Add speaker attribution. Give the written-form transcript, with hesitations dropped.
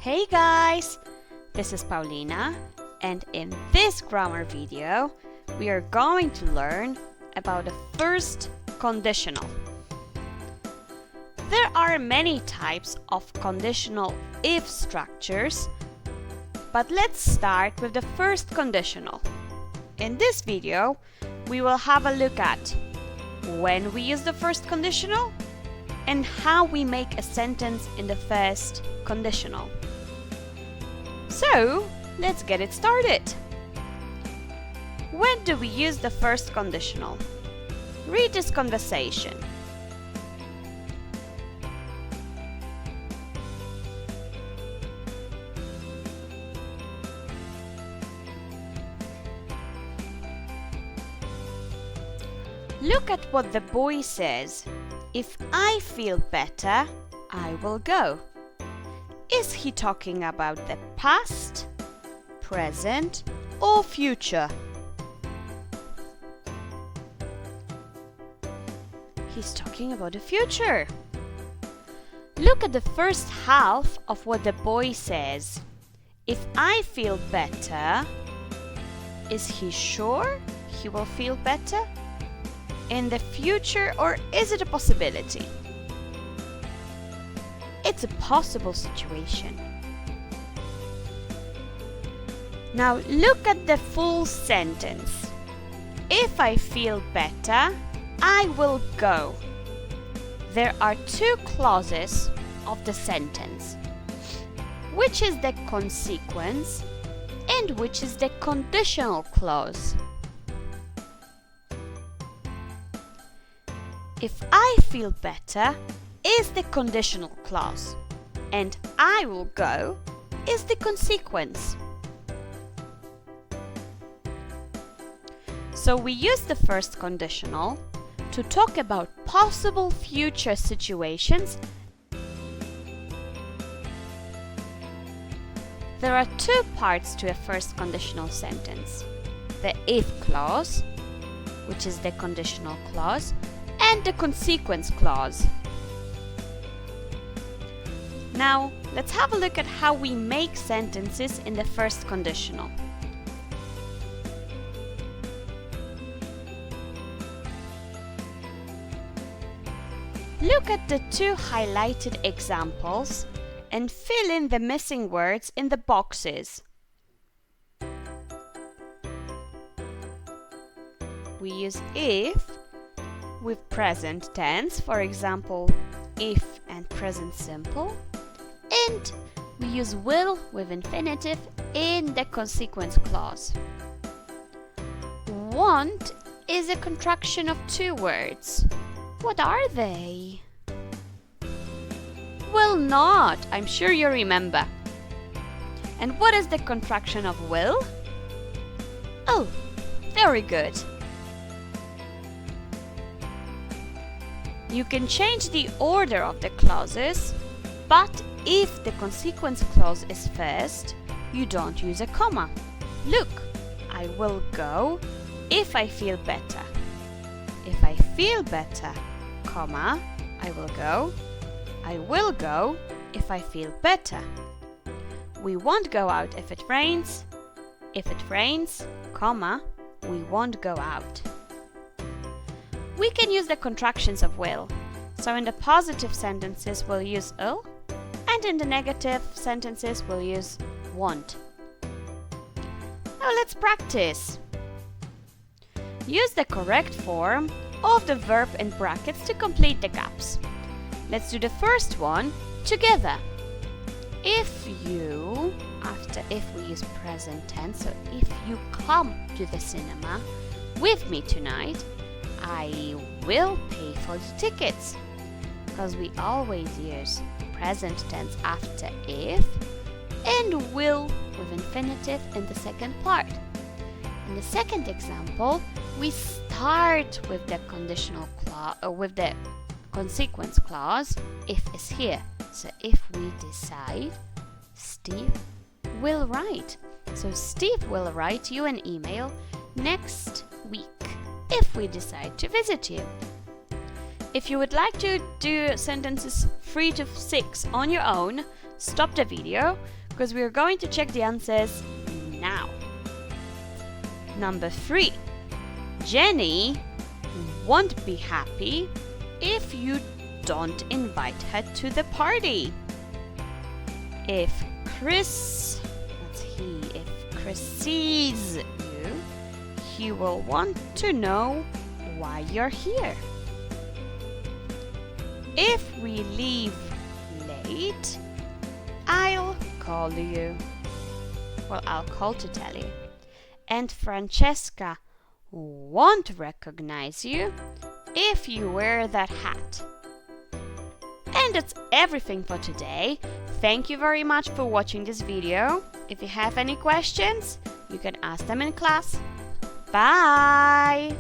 Speaker 1: Hey guys, this is Paulina, and in this grammar video we are going to learn about the first conditional. There are many types of conditional if structures, but let's start with the first conditional. In this video we will have a look at when we use the first conditional and how we make a sentence in the first conditional. So, let's get it started. When do we use the first conditional? Read this conversation. Look at what the boy says. If I feel better, I will go. Is he talking about the past, present, or future? He's talking about the future. Look at the first half of what the boy says. If I feel better, is he sure he will feel better in the future, or is it a possibility? It's a possible situation. Now look at the full sentence. If I feel better, I will go. There are two clauses of the sentence. Which is the consequence and which is the conditional clause? If I feel better is the conditional clause, and I will go is the consequence. So we use the first conditional to talk about possible future situations. There are two parts to a first conditional sentence: the if clause, which is the conditional clause, and the consequence clause. Now, let's have a look at how we make sentences in the first conditional. Look at the two highlighted examples and fill in the missing words in the boxes. We use if with present tense, for example, if and present simple, and we use will with infinitive in the consequence clause. Want is a contraction of two words. What are they? Will not, I'm sure you remember. And what is the contraction of will? Oh, very good. You can change the order of the clauses, but if the consequence clause is first, you don't use a comma. Look, I will go if I feel better. If I feel better, comma, I will go. I will go if I feel better. We won't go out if it rains. If it rains, comma, we won't go out. We can use the contractions of will. So in the positive sentences we'll use will, and in the negative sentences we'll use want. Now let's practice. Use the correct form of the verb in brackets to complete the gaps. Let's do the first one together. If you, after if we use present tense, so if you come to the cinema with me tonight, I will pay for the tickets, because we always use present tense after if and will with infinitive in the second part. In the second example, we start with the conditional clause, with the consequence clause. If is here, so if we decide, Steve will write. So Steve will write you an email next week if we decide to visit you. If you would like to do sentences 3 to 6 on your own, stop the video because we are going to check the answers now. Number 3. Jenny won't be happy if you don't invite her to the party. If Chris sees you, he will want to know why you're here. If we leave late, I'll call you. Well, I'll call to tell you. And Francesca won't recognize you if you wear that hat. And that's everything for today. Thank you very much for watching this video. If you have any questions, you can ask them in class. Bye!